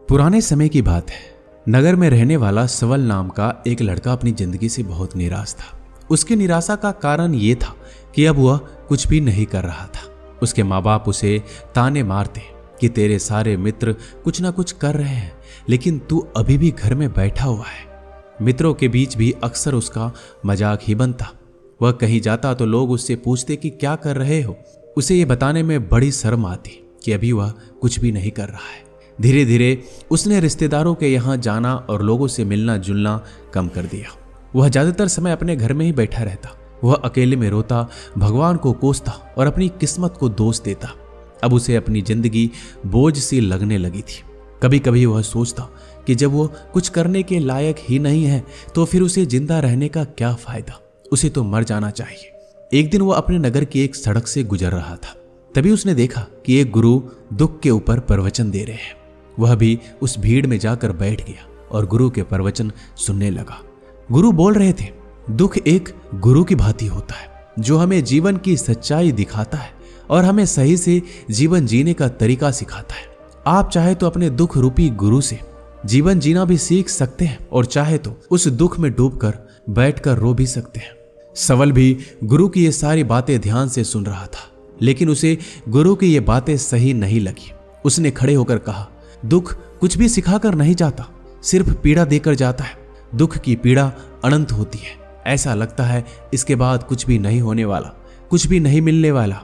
पुराने समय की बात है। नगर में रहने वाला सवल नाम का एक लड़का अपनी जिंदगी से बहुत निराश था। उसकी निराशा का कारण ये था कि अब वह कुछ भी नहीं कर रहा था। उसके माँ बाप उसे ताने मारते कि तेरे सारे मित्र कुछ ना कुछ कर रहे हैं, लेकिन तू अभी भी घर में बैठा हुआ है। मित्रों के बीच भी अक्सर उसका मजाक ही बनता। वह कहीं जाता तो लोग उससे पूछते कि क्या कर रहे हो। उसे ये बताने में बड़ी शर्म आती कि अभी वह कुछ भी नहीं कर रहा है। धीरे धीरे उसने रिश्तेदारों के यहाँ जाना और लोगों से मिलना जुलना कम कर दिया। वह ज्यादातर समय अपने घर में ही बैठा रहता। वह अकेले में रोता, भगवान को कोसता और अपनी किस्मत को दोष देता। अब उसे अपनी जिंदगी बोझ सी लगने लगी थी। कभी कभी वह सोचता कि जब वो कुछ करने के लायक ही नहीं है तो फिर उसे जिंदा रहने का क्या फायदा, उसे तो मर जाना चाहिए। एक दिन वो अपने नगर की एक सड़क से गुजर रहा था। तभी उसने देखा कि एक गुरु दुख के ऊपर प्रवचन दे रहे हैं। वह भी उस भीड़ में जाकर बैठ गया और गुरु के प्रवचन सुनने लगा। गुरु बोल रहे थे, दुख एक गुरु की भांति होता है जो हमें जीवन की सच्चाई दिखाता है और हमें सही से जीवन जीने का तरीका सिखाता है। आप चाहे तो अपने दुख रूपी गुरु से जीवन जीना भी सीख सकते हैं और चाहे तो उस दुख में डूबकर बैठकर रो भी सकते हैं। सवल भी गुरु की ये सारी बातें ध्यान से सुन रहा था, लेकिन उसे गुरु की ये बातें सही नहीं लगी। उसने खड़े होकर कहा, दुख कुछ भी सिखाकर नहीं जाता, सिर्फ पीड़ा देकर जाता है। दुख की पीड़ा अनंत होती है। ऐसा लगता है इसके बाद कुछ भी नहीं होने वाला, कुछ भी नहीं मिलने वाला।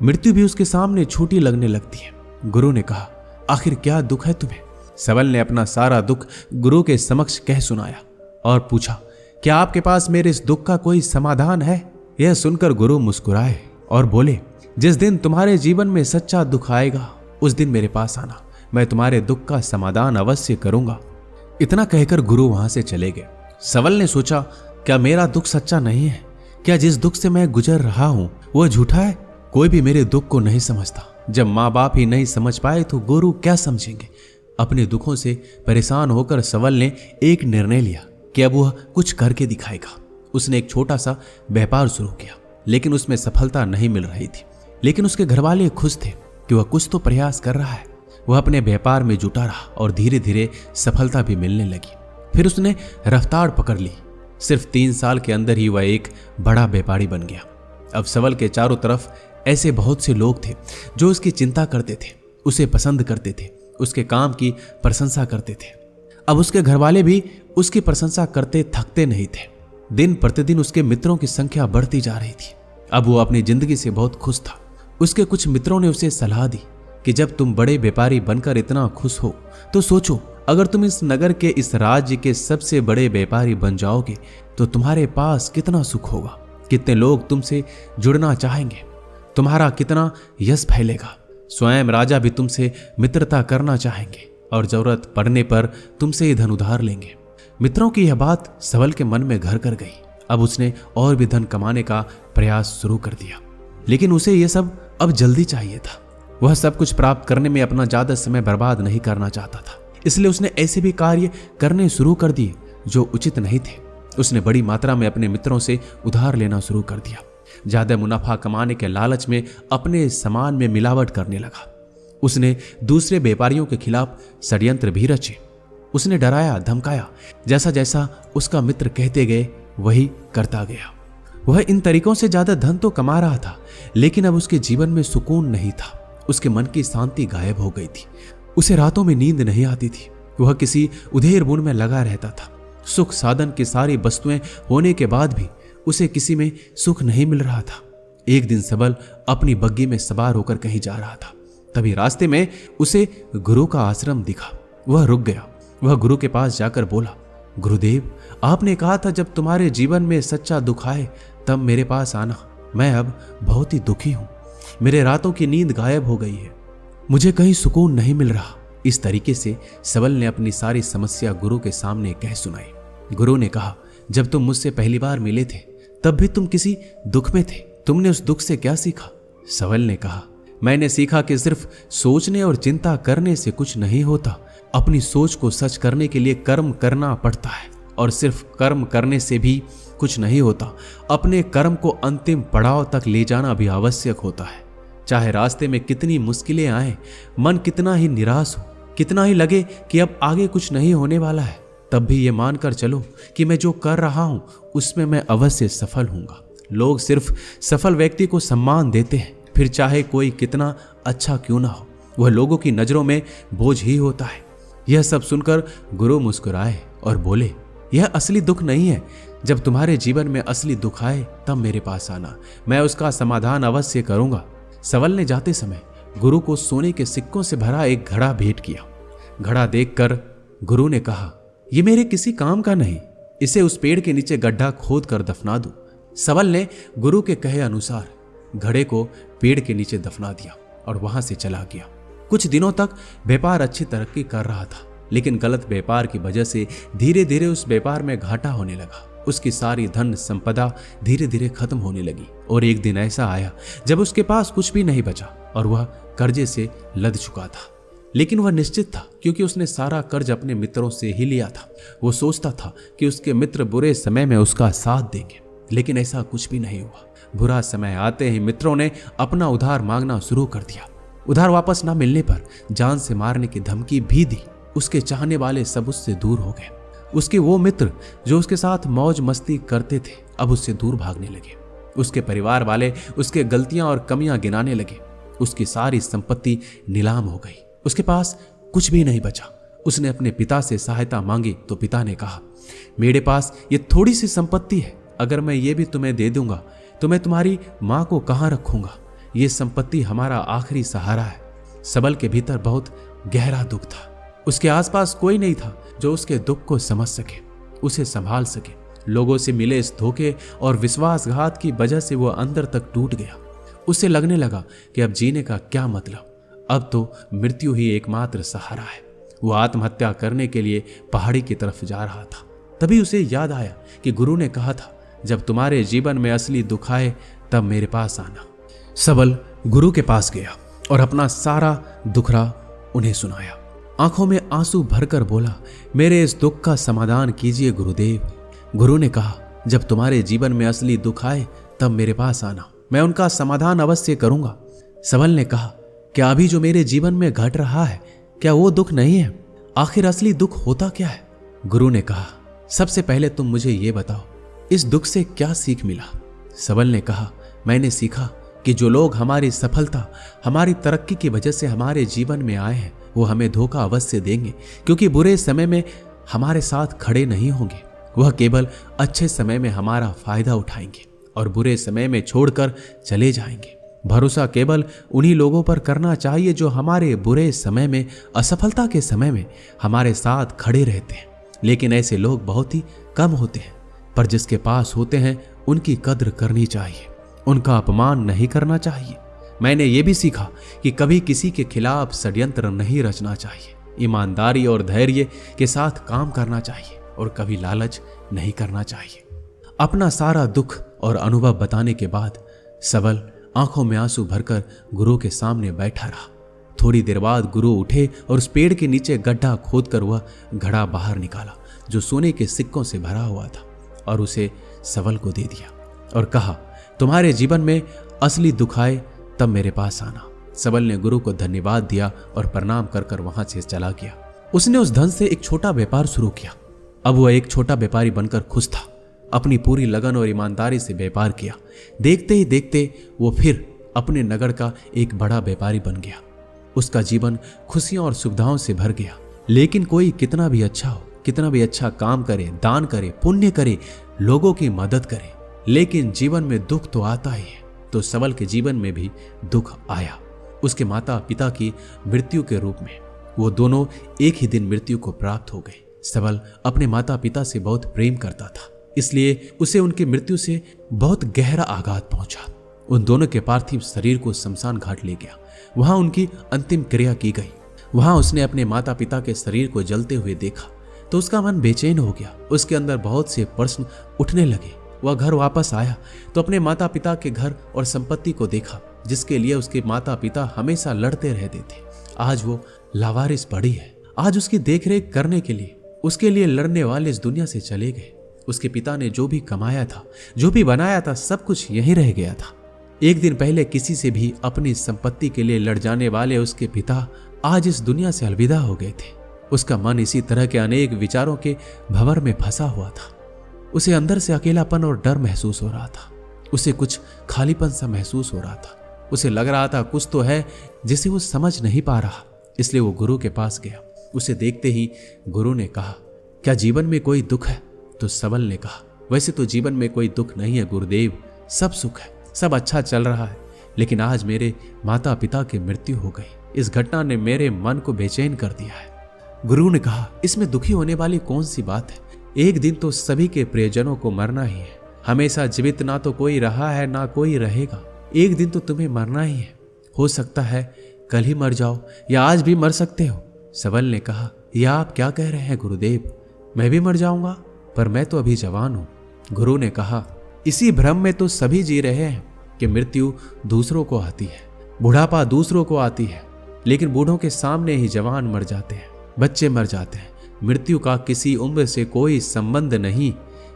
मृत्यु भी उसके सामने छोटी लगने लगती है। गुरु ने कहा, आखिर क्या दुख है तुम्हें? सवल ने अपना सारा दुख गुरु के समक्ष कह सुनाया और पूछा, क्या आपके पास मेरे इस दुख का कोई समाधान है? यह सुनकर गुरु मुस्कुराए और बोले, जिस दिन तुम्हारे जीवन में सच्चा दुख आएगा उस दिन मेरे पास आना, मैं तुम्हारे दुख का समाधान अवश्य करूंगा। इतना कहकर गुरु वहां से चले गए। सवल ने सोचा, क्या मेरा दुख सच्चा नहीं है? क्या जिस दुख से मैं गुजर रहा हूं वह झूठा है? कोई भी मेरे दुख को नहीं समझता। जब माँ बाप ही नहीं समझ पाए तो गुरु क्या समझेंगे? अपने दुखों से परेशान होकर सवल ने एक निर्णय लिया कि अब वह कुछ करके दिखाएगा। उसने एक छोटा सा व्यापार शुरू किया, लेकिन उसमें सफलता नहीं मिल रही थी। लेकिन उसके घरवाले खुश थे कि वह कुछ तो प्रयास कर रहा है। वह अपने व्यापार में जुटा रहा और धीरे धीरे सफलता भी मिलने लगी। फिर उसने रफ्तार पकड़ ली। सिर्फ 3 साल के अंदर ही वह एक बड़ा व्यापारी बन गया। अब सवल के चारों तरफ ऐसे बहुत से लोग थे जो उसकी चिंता करते थे, उसे पसंद करते थे, उसके काम की प्रशंसा करते थे। अब उसके घरवाले भी उसकी प्रशंसा करते थकते नहीं थे। दिन प्रतिदिन उसके मित्रों की संख्या बढ़ती जा रही थी। अब वो अपनी जिंदगी से बहुत खुश था। उसके कुछ मित्रों ने उसे सलाह दी कि जब तुम बड़े व्यापारी बनकर इतना खुश हो तो सोचो, अगर तुम इस नगर के, इस राज्य के सबसे बड़े व्यापारी बन जाओगे तो तुम्हारे पास कितना सुख होगा, कितने लोग तुमसे जुड़ना चाहेंगे, तुम्हारा कितना यश फैलेगा। स्वयं राजा भी तुमसे मित्रता करना चाहेंगे और जरूरत पड़ने पर तुमसे ही धन उधार लेंगे। मित्रों की यह बात सवल के मन में घर कर गई। अब उसने और भी धन कमाने का प्रयास शुरू कर दिया, लेकिन उसे यह सब अब जल्दी चाहिए था। वह सब कुछ प्राप्त करने में अपना ज्यादा समय बर्बाद नहीं करना चाहता था, इसलिए उसने ऐसे भी कार्य करने शुरू कर दिए जो उचित नहीं थे। उसने बड़ी मात्रा में अपने मित्रों से उधार लेना शुरू कर दिया। ज्यादा मुनाफा कमाने के लालच में अपने सामान में मिलावट करने लगा। उसने दूसरे व्यापारियों के खिलाफ षड्यंत्र भी रचे। उसने डराया, धमकाया। जैसा जैसा उसका मित्र कहते गए वही करता गया। वह इन तरीकों से ज्यादा धन तो कमा रहा था, लेकिन अब उसके जीवन में सुकून नहीं था। उसके मन की शांति गायब हो गई थी। उसे रातों में नींद नहीं आती थी। वह किसी उधेड़ बुन में लगा रहता था। सुख साधन की सारी वस्तुएं होने के बाद भी उसे किसी में सुख नहीं मिल रहा था। एक दिन सबल अपनी बग्गी में सवार होकर कहीं जा रहा था। तभी रास्ते में उसे गुरु का आश्रम दिखा। वह रुक गया। वह गुरु के पास जाकर बोला, गुरुदेव, आपने कहा था जब तुम्हारे जीवन में सच्चा दुख आए तब मेरे पास आना। मैं अब बहुत ही दुखी हूं। मेरे रातों की नींद गायब हो गई है। मुझे कहीं सुकून नहीं मिल रहा। इस तरीके से सबल ने अपनी सारी समस्या गुरु के सामने कह सुनाई। गुरु ने कहा, जब तुम मुझसे पहली बार मिले थे तब भी तुम किसी दुख में थे। तुमने उस दुख से क्या सीखा? सबल ने कहा, मैंने सीखा कि सिर्फ सोचने और चिंता करने से कुछ नहीं होता। अपनी सोच को सच करने के लिए कर्म करना पड़ता है, और सिर्फ कर्म करने से भी कुछ नहीं होता। अपने कर्म को अंतिम पड़ाव तक ले जाना भी आवश्यक होता है। चाहे रास्ते में कितनी मुश्किलें आए, मन कितना ही निराश हो, कितना ही लगे कि अब आगे कुछ नहीं होने वाला है, तब भी ये मानकर चलो कि मैं जो कर रहा हूं उसमें मैं अवश्य सफल हूंगा। लोग सिर्फ सफल व्यक्ति को सम्मान देते हैं, फिर चाहे कोई कितना अच्छा क्यों ना हो, वह लोगों की नजरों में बोझ ही होता है। यह सब सुनकर गुरु मुस्कुराए और बोले, यह असली दुख नहीं है। जब तुम्हारे जीवन में असली दुख आए तब मेरे पास आना, मैं उसका समाधान अवश्य करूंगा। सवल ने जाते समय गुरु को सोने के सिक्कों से भरा एक घड़ा भेंट किया। घड़ा देखकर गुरु ने कहा, यह मेरे किसी काम का नहीं, इसे उस पेड़ के नीचे गड्ढा खोद कर दफना दो। सवल ने गुरु के कहे अनुसार घड़े को पेड़ के नीचे दफना दिया और वहां से चला गया। कुछ दिनों तक व्यापार अच्छी तरक्की कर रहा था, लेकिन गलत व्यापार की वजह से धीरे धीरे उस व्यापार में घाटा होने लगा। उसकी सारी धन संपदा धीरे धीरे खत्म होने लगी और एक दिन ऐसा आया जब उसके पास कुछ भी नहीं बचा और वह कर्जे से लद चुका था। लेकिन वह निश्चित था, क्योंकि उसने सारा कर्ज अपने मित्रों से ही लिया था। वो सोचता था कि उसके मित्र बुरे समय में उसका साथ देंगे, लेकिन ऐसा कुछ भी नहीं हुआ। बुरा समय आते ही मित्रों ने अपना उधार मांगना शुरू कर दिया। उधार वापस ना मिलने पर जान से मारने की धमकी भी दी। उसके चाहने वाले सब उससे दूर हो गए। उसके वो मित्र जो उसके साथ मौज मस्ती करते थे अब उससे दूर भागने लगे। उसके परिवार वाले उसके गलतियां और कमियां गिनाने लगे। उसकी सारी संपत्ति नीलाम हो गई, उसके पास कुछ भी नहीं बचा। उसने अपने पिता से सहायता मांगी तो पिता ने कहा, मेरे पास ये थोड़ी सी संपत्ति है, अगर मैं ये भी तुम्हें दे दूंगा तो मैं तुम्हारी माँ को कहाँ रखूंगा। ये संपत्ति हमारा आखिरी सहारा है। सबल के भीतर बहुत गहरा दुख था। उसके आसपास कोई नहीं था जो उसके दुख को समझ सके, उसे संभाल सके। लोगों से मिले इस धोखे और विश्वासघात की वजह से वह अंदर तक टूट गया। उसे लगने लगा कि अब जीने का क्या मतलब, अब तो मृत्यु ही एकमात्र सहारा है। वो आत्महत्या करने के लिए पहाड़ी की तरफ जा रहा था। तभी उसे याद आया कि गुरु ने कहा था, जब तुम्हारे जीवन में असली दुख आए तब मेरे पास आना। सबल गुरु के पास गया और अपना सारा दुखड़ा उन्हें सुनाया। आंखों में आंसू भरकर बोला, मेरे इस दुख का समाधान कीजिए गुरुदेव। गुरु ने कहा, जब तुम्हारे जीवन में असली दुख आए तब मेरे पास आना, मैं उनका समाधान अवश्य करूंगा। सबल ने कहा, क्या अभी जो मेरे जीवन में घट रहा है क्या वो दुख नहीं है? आखिर असली दुख होता क्या है? गुरु ने कहा, सबसे पहले तुम मुझे ये बताओ, इस दुख से क्या सीख मिला? सबल ने कहा, मैंने सीखा कि जो लोग हमारी सफलता, हमारी तरक्की की वजह से हमारे जीवन में आए हैं वो हमें धोखा अवश्य देंगे, क्योंकि बुरे समय में हमारे साथ खड़े नहीं होंगे। वह केवल अच्छे समय में हमारा फायदा उठाएंगे और बुरे समय में छोड़कर चले जाएंगे। भरोसा केवल उन्हीं लोगों पर करना चाहिए जो हमारे बुरे समय में, असफलता के समय में हमारे साथ खड़े रहते हैं। लेकिन ऐसे लोग बहुत ही कम होते हैं, पर जिसके पास होते हैं उनकी कद्र करनी चाहिए, उनका अपमान नहीं करना चाहिए। मैंने ये भी सीखा कि कभी किसी के खिलाफ षड्यंत्र नहीं रचना चाहिए, ईमानदारी और धैर्य के साथ काम करना चाहिए और कभी लालच नहीं करना चाहिए। अपना सारा दुख और अनुभव बताने के बाद सबल आंखों में आंसू भरकर गुरु के सामने बैठा रहा। थोड़ी देर बाद गुरु उठे और उस पेड़ के नीचे गड्ढा खोदकर वह घड़ा बाहर निकाला जो सोने के सिक्कों से भरा हुआ था और उसे सबल को दे दिया और कहा, तुम्हारे जीवन में असली दुख आए तब मेरे पास आना। सबल ने गुरु को धन्यवाद दिया और प्रणाम कर कर वहां से चला गया। उसने उस धन से एक छोटा व्यापार शुरू किया। अब वह एक छोटा व्यापारी बनकर खुश था। अपनी पूरी लगन और ईमानदारी से व्यापार किया। देखते ही देखते वो फिर अपने नगर का एक बड़ा व्यापारी बन गया। उसका जीवन खुशियों और सुविधाओं से भर गया। लेकिन कोई कितना भी अच्छा हो, कितना भी अच्छा काम करे, दान करे, पुण्य करे, लोगों की मदद करे, लेकिन जीवन में दुख तो आता ही है। तो सबल के जीवन में भी दुख आया। उसके माता पिता की मृत्यु के रूप में। वो दोनों एक ही दिन मृत्यु को प्राप्त हो गए। सबल अपने माता पिता से बहुत प्रेम करता था, इसलिए उसे उनकी मृत्यु से बहुत गहरा आघात पहुंचा। उन दोनों के पार्थिव शरीर को शमशान घाट ले गया। वहां उनकी अंतिम क्रिया की गई। वहां उसने अपने माता पिता के शरीर को जलते हुए देखा तो उसका मन बेचैन हो गया। उसके अंदर बहुत से प्रश्न उठने लगे। वह घर वापस आया तो अपने माता पिता के घर और संपत्ति को देखा जिसके लिए उसके माता पिता हमेशा लड़ते रहते थे। आज वो लावारिस पड़ी है। आज उसकी देखरेख करने के लिए उसके लिए लड़ने वाले इस दुनिया से चले गए। उसके पिता ने जो भी कमाया था, जो भी बनाया था, सब कुछ यहीं रह गया था। एक दिन पहले किसी से भी अपनी संपत्ति के लिए लड़ जाने वाले उसके पिता आज इस दुनिया से अलविदा हो गए थे। उसका मन इसी तरह के अनेक विचारों के भंवर में फंसा हुआ था। उसे अंदर से अकेलापन और डर महसूस हो रहा था। उसे कुछ खालीपन सा महसूस हो रहा था। उसे लग रहा था कुछ तो है जिसे वो समझ नहीं पा रहा। इसलिए वो गुरु के पास गया। उसे देखते ही गुरु ने कहा, क्या जीवन में कोई दुख है? तो सबल ने कहा, वैसे तो जीवन में कोई दुख नहीं है गुरुदेव, सब सुख है, सब अच्छा चल रहा है। लेकिन आज मेरे माता पिता की मृत्यु हो गई। इस घटना ने मेरे मन को बेचैन कर दिया है। गुरु ने कहा, इसमें दुखी होने वाली कौन सी बात है? एक दिन तो सभी के प्रियजनों को मरना ही है। हमेशा जीवित ना तो कोई रहा है ना कोई रहेगा। एक दिन तो तुम्हें मरना ही है। हो सकता है कल ही मर जाओ या आज भी मर सकते हो। सबल ने कहा, यह आप क्या कह रहे हैं गुरुदेव? मैं भी मर जाऊंगा, पर मैं तो अभी जवान हूं। गुरु ने कहा, इसी भ्रम में तो सभी जी रहे हैं कि मृत्यु दूसरों को आती है, बुढ़ापा दूसरों को आती है, लेकिन बूढ़ों के सामने ही जवान मर जाते हैं, बच्चे मर जाते हैं। मृत्यु का किसी उम्र से कोई संबंध नहीं,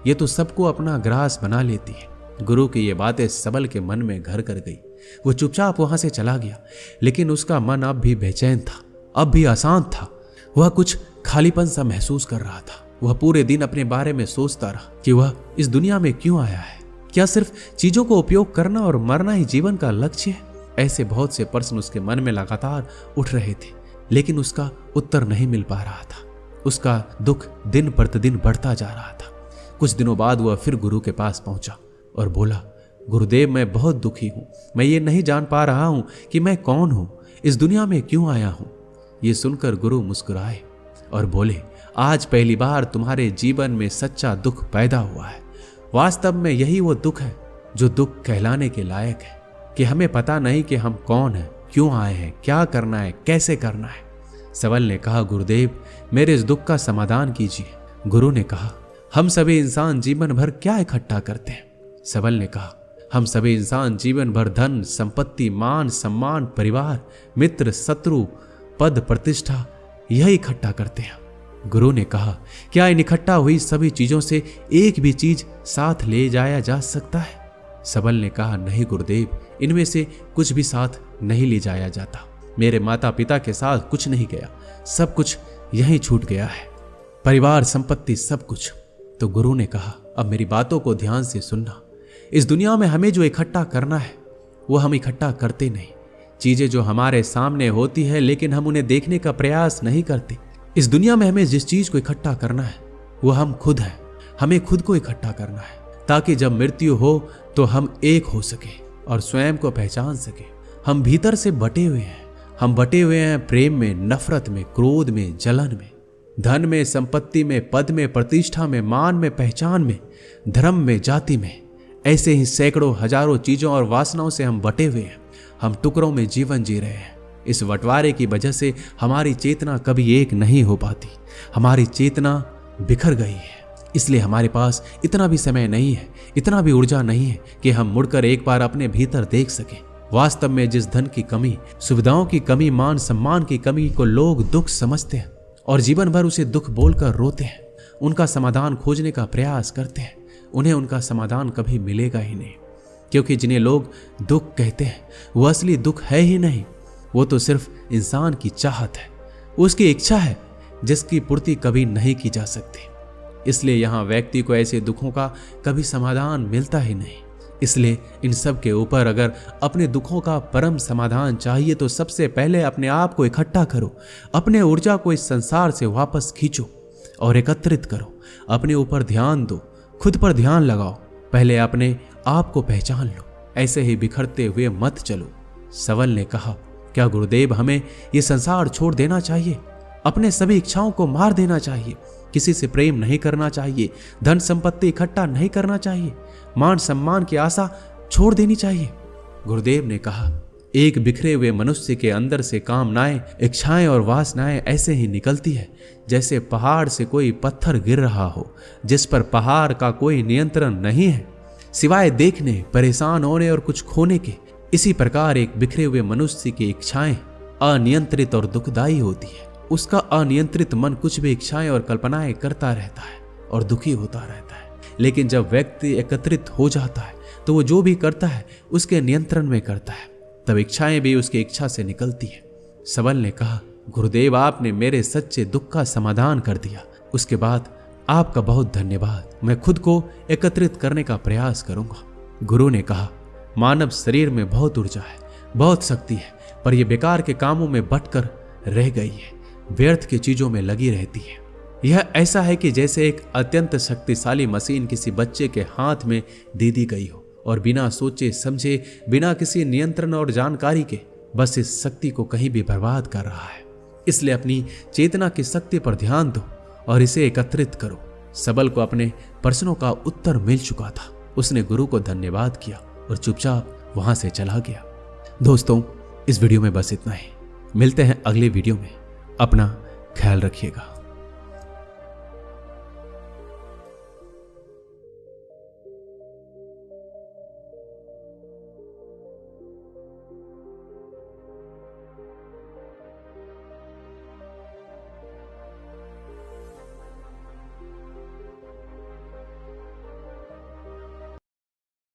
ये तो सबको अपना ग्रास बना लेती है। गुरु की ये बातें सबल के मन में घर कर गई। वो चुपचाप वहां से चला गया, लेकिन उसका मन अब भी बेचैन था, अब भी अशांत था। वह कुछ खालीपन सा महसूस कर रहा था। वह पूरे दिन अपने बारे में सोचता रहा कि वह इस दुनिया में क्यों आया है। क्या सिर्फ चीजों को उपयोग करना और मरना ही जीवन का लक्ष्य है? ऐसे बहुत से प्रश्न उसके मन में लगातार उठ रहे थे, लेकिन उसका उत्तर नहीं मिल पा रहा था। उसका दुख दिन प्रतिदिन बढ़ता जा रहा था। कुछ दिनों बाद वह फिर गुरु के पास पहुंचा और बोला, गुरुदेव, मैं बहुत दुखी हूं। मैं ये नहीं जान पा रहा हूं कि मैं कौन हूं, इस दुनिया में क्यों आया हूं। ये सुनकर गुरु मुस्कुराए और बोले, आज पहली बार तुम्हारे जीवन में सच्चा दुख पैदा हुआ है। वास्तव में यही वो दुख है जो दुख कहलाने के लायक है, कि हमें पता नहीं कि हम कौन हैं, क्यों आए हैं, क्या करना है, कैसे करना है। सबल ने कहा, गुरुदेव, मेरे इस दुख का समाधान कीजिए। गुरु ने कहा, हम सभी इंसान जीवन भर क्या इकट्ठा करते हैं? सबल ने कहा, हम सभी इंसान जीवन भर धन, संपत्ति, मान, सम्मान, परिवार, मित्र, शत्रु, पद, प्रतिष्ठा, यही इकट्ठा करते हैं। गुरु ने कहा, क्या इन इकट्ठा हुई सभी चीजों से एक भी चीज साथ ले जाया जा सकता है? सबल ने कहा, नहीं गुरुदेव, इनमें से कुछ भी साथ नहीं ले जाया जाता। मेरे माता पिता के साथ कुछ नहीं गया, सब कुछ यहीं छूट गया है, परिवार, संपत्ति, सब कुछ। तो गुरु ने कहा, अब मेरी बातों को ध्यान से सुनना। इस दुनिया में हमें जो इकट्ठा करना है वो हम इकट्ठा करते नहीं। चीजें जो हमारे सामने होती है लेकिन हम उन्हें देखने का प्रयास नहीं करते। इस दुनिया में हमें जिस चीज को इकट्ठा करना है वो हम खुद हैं। हमें खुद को इकट्ठा करना है ताकि जब मृत्यु हो तो हम एक हो सके और स्वयं को पहचान सके। हम भीतर से बटे हुए हैं। हम बटे हुए हैं प्रेम में, नफरत में, क्रोध में, जलन में, धन में, संपत्ति में, पद में, प्रतिष्ठा में, मान में, पहचान में, धर्म में, जाति में। ऐसे ही सैकड़ों हजारों चीजों और वासनाओं से हम बटे हुए हैं। हम टुकड़ों में जीवन जी रहे हैं। इस बंटवारे की वजह से हमारी चेतना कभी एक नहीं हो पाती। हमारी चेतना बिखर गई है। इसलिए हमारे पास इतना भी समय नहीं है, इतना भी ऊर्जा नहीं है कि हम मुड़कर एक बार अपने भीतर देख सकें। वास्तव में जिस धन की कमी, सुविधाओं की कमी, मान सम्मान की कमी को लोग दुख समझते हैं और जीवन भर उसे दुख बोलकर रोते हैं, उनका समाधान खोजने का प्रयास करते हैं, उन्हें उनका समाधान कभी मिलेगा ही नहीं। क्योंकि जिन्हें लोग दुख कहते हैं वो असली दुख है ही नहीं, वो तो सिर्फ इंसान की चाहत है, उसकी इच्छा है जिसकी पूर्ति कभी नहीं की जा सकती। इसलिए यहाँ व्यक्ति को ऐसे दुखों का कभी समाधान मिलता ही नहीं। इसलिए इन सब के ऊपर अगर अपने दुखों का परम समाधान चाहिए तो सबसे पहले अपने आप को इकट्ठा करो, अपने ऊर्जा को इस संसार से वापस खींचो और एकत्रित करो। अपने ऊपर ध्यान दो, खुद पर ध्यान लगाओ, पहले अपने आप को पहचान लो। ऐसे ही बिखरते हुए मत चलो। सबल ने कहा, क्या गुरुदेव हमें ये संसार छोड़ देना चाहिए? अपने सभी इच्छाओं को मार देना चाहिए? किसी से प्रेम नहीं करना चाहिए? धन संपत्ति इकट्ठा नहीं करना चाहिए? मान सम्मान की आशा छोड़ देनी चाहिए? गुरुदेव ने कहा, एक बिखरे हुए मनुष्य के अंदर से कामनाएं, इच्छाएं और वासनाएं ऐसे ही निकलती है जैसे पहाड़ से कोई पत्थर गिर रहा हो, जिस पर पहाड़ का कोई नियंत्रण नहीं है सिवाय देखने, परेशान होने और कुछ खोने के। इसी प्रकार एक बिखरे हुए मनुष्य की इच्छाएं अनियंत्रित और दुखदायी होती है। उसका अनियंत्रित मन कुछ भी इच्छाएं और कल्पनाएं करता रहता है और दुखी होता रहता है। लेकिन जब व्यक्ति एकत्रित हो जाता है तो वो जो भी करता है उसके नियंत्रण में करता है, तब इच्छाएं भी उसकी इच्छा से निकलती है। सबल ने कहा, गुरुदेव, आपने मेरे सच्चे दुख का समाधान कर दिया। उसके बाद आपका बहुत धन्यवाद। मैं खुद को एकत्रित करने का प्रयास करूंगा। गुरु ने कहा, मानव शरीर में बहुत ऊर्जा है, बहुत शक्ति है, पर यह बेकार के कामों में बटकर रह गई है, व्यर्थ की चीजों में लगी रहती है। यह ऐसा है कि जैसे एक अत्यंत शक्तिशाली मशीन किसी बच्चे के हाथ में दे दी गई हो और बिना सोचे समझे, बिना किसी नियंत्रण और जानकारी के बस इस शक्ति को कहीं भी बर्बाद कर रहा है। इसलिए अपनी चेतना की शक्ति पर ध्यान दो और इसे एकत्रित करो। सबल को अपने प्रश्नों का उत्तर मिल चुका था। उसने गुरु को धन्यवाद किया और चुपचाप वहां से चला गया। दोस्तों, इस वीडियो में बस इतना ही। मिलते हैं अगले वीडियो में। अपना ख्याल रखिएगा।